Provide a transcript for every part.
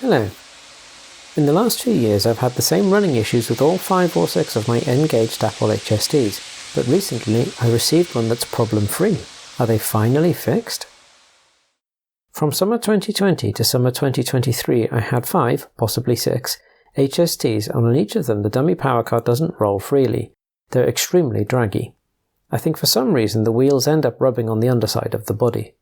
Hello. In the last few years I've had the same running issues with all 5 or 6 of my N-gauge Dapol HSTs, but recently I received one that's problem-free. Are they finally fixed? From summer 2020 to summer 2023 I had 5, possibly 6, HSTs, and on each of them the dummy power card doesn't roll freely. They're extremely draggy. I think for some reason the wheels end up rubbing on the underside of the body.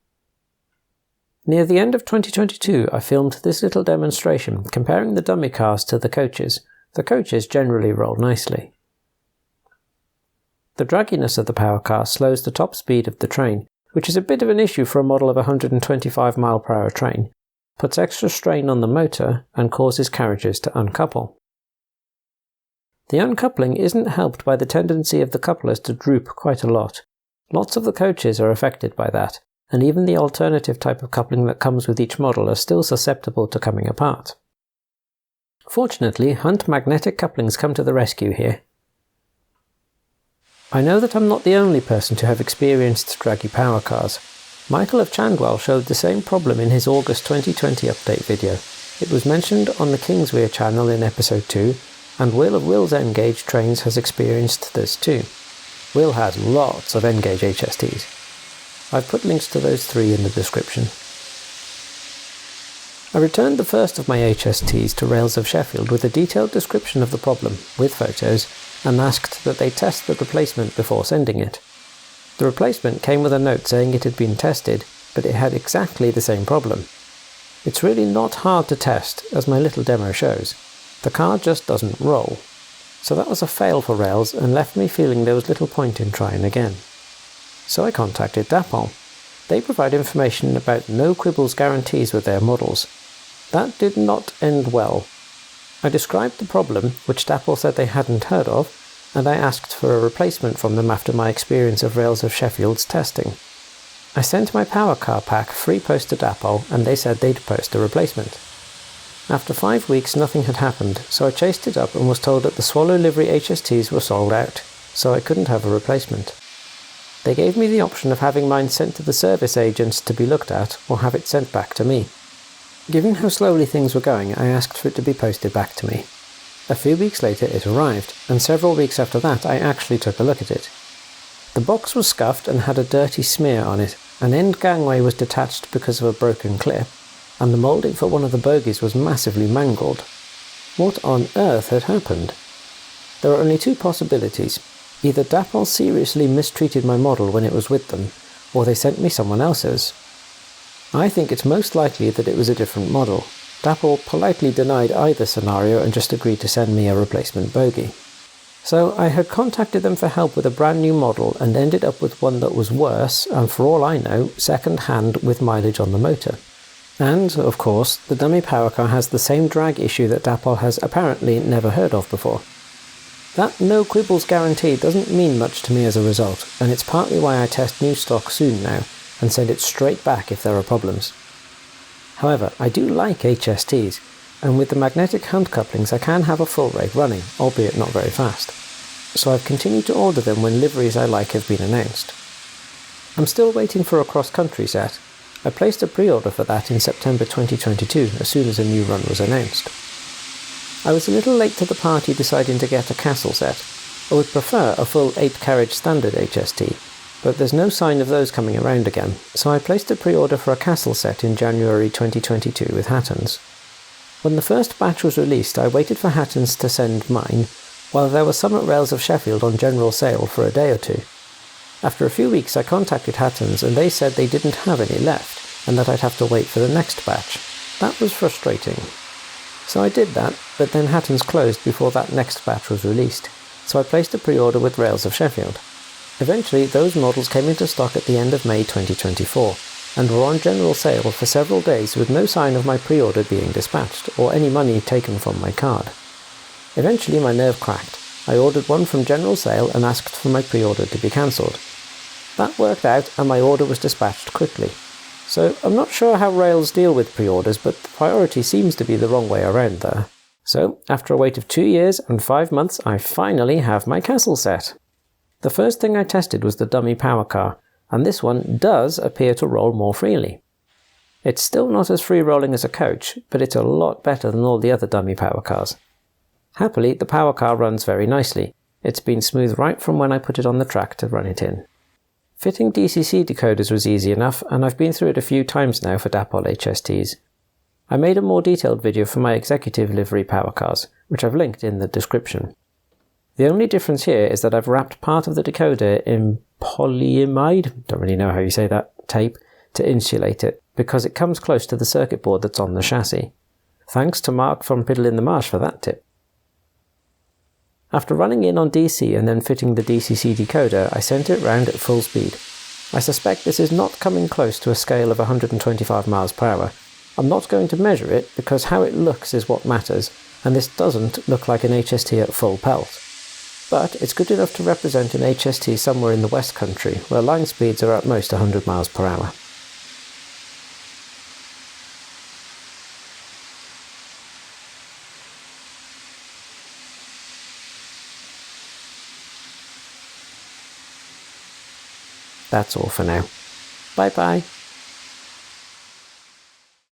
Near the end of 2022 I filmed this little demonstration comparing the dummy cars to the coaches. The coaches generally roll nicely. The dragginess of the power car slows the top speed of the train, which is a bit of an issue for a model of 125 mph train, puts extra strain on the motor and causes carriages to uncouple. The uncoupling isn't helped by the tendency of the couplers to droop quite a lot. Lots of the coaches are affected by that, and even the alternative type of coupling that comes with each model are still susceptible to coming apart. Fortunately, Hunt magnetic couplings come to the rescue here. I know that I'm not the only person to have experienced draggy power cars. Michael of Chandwell showed the same problem in his August 2020 update video. It was mentioned on the Kingswear channel in episode 2, and Will of Will's N-gauge trains has experienced this too. Will has lots of N-gauge HSTs. I've put links to those 3 in the description. I returned the first of my HSTs to Rails of Sheffield with a detailed description of the problem, with photos, and asked that they test the replacement before sending it. The replacement came with a note saying it had been tested, but it had exactly the same problem. It's really not hard to test, as my little demo shows. The car just doesn't roll. So that was a fail for Rails and left me feeling there was little point in trying again. So I contacted Dapol. They provide information about no quibbles guarantees with their models. That did not end well. I described the problem, which Dapol said they hadn't heard of, and I asked for a replacement from them after my experience of Rails of Sheffield's testing. I sent my power car pack free post to Dapol, and they said they'd post a replacement. After 5 weeks nothing had happened, so I chased it up and was told that the Swallow livery HSTs were sold out, so I couldn't have a replacement. They gave me the option of having mine sent to the service agents to be looked at, or have it sent back to me. Given how slowly things were going, I asked for it to be posted back to me. A few weeks later it arrived, and several weeks after that I actually took a look at it. The box was scuffed and had a dirty smear on it, an end gangway was detached because of a broken clip, and the moulding for one of the bogies was massively mangled. What on earth had happened? There were only 2 possibilities. Either Dapol seriously mistreated my model when it was with them, or they sent me someone else's. I think it's most likely that it was a different model. Dapol politely denied either scenario and just agreed to send me a replacement bogie. So I had contacted them for help with a brand new model and ended up with one that was worse, and for all I know, second hand with mileage on the motor. And, of course, the dummy power car has the same drag issue that Dapol has apparently never heard of before. That no quibbles guarantee doesn't mean much to me as a result, and it's partly why I test new stock soon now, and send it straight back if there are problems. However, I do like HSTs, and with the magnetic Hunt couplings I can have a full rate running, albeit not very fast. So I've continued to order them when liveries I like have been announced. I'm still waiting for a cross-country set. I placed a pre-order for that in September 2022, as soon as a new run was announced. I was a little late to the party deciding to get a Castle set. I would prefer a full 8-carriage standard HST, but there's no sign of those coming around again, so I placed a pre-order for a Castle set in January 2022 with Hattons. When the first batch was released I waited for Hattons to send mine, while there were some at Rails of Sheffield on general sale for a day or 2. After a few weeks I contacted Hattons and they said they didn't have any left, and that I'd have to wait for the next batch. That was frustrating. So I did that, but then Hattons closed before that next batch was released, so I placed a pre-order with Rails of Sheffield. Eventually those models came into stock at the end of May 2024, and were on general sale for several days with no sign of my pre-order being dispatched, or any money taken from my card. Eventually my nerve cracked. I ordered one from general sale and asked for my pre-order to be cancelled. That worked out and my order was dispatched quickly. So I'm not sure how Rails deal with pre-orders, but the priority seems to be the wrong way around there. So, after a wait of 2 years and 5 months, I finally have my Castle set. The first thing I tested was the dummy power car, and this one does appear to roll more freely. It's still not as free-rolling as a coach, but it's a lot better than all the other dummy power cars. Happily, the power car runs very nicely. It's been smooth right from when I put it on the track to run it in. Fitting DCC decoders was easy enough, and I've been through it a few times now for Dapol HSTs. I made a more detailed video for my executive livery power cars, which I've linked in the description. The only difference here is that I've wrapped part of the decoder in Polyimide, don't really know how you say that, tape, to insulate it, because it comes close to the circuit board that's on the chassis. Thanks to Mark from Piddle in the Marsh for that tip. After running in on DC and then fitting the DCC decoder, I sent it round at full speed. I suspect this is not coming close to a scale of 125 miles per hour. I'm not going to measure it because how it looks is what matters, and this doesn't look like an HST at full pelt. But it's good enough to represent an HST somewhere in the West Country, where line speeds are at most 100 miles per hour. That's all for now. Bye bye.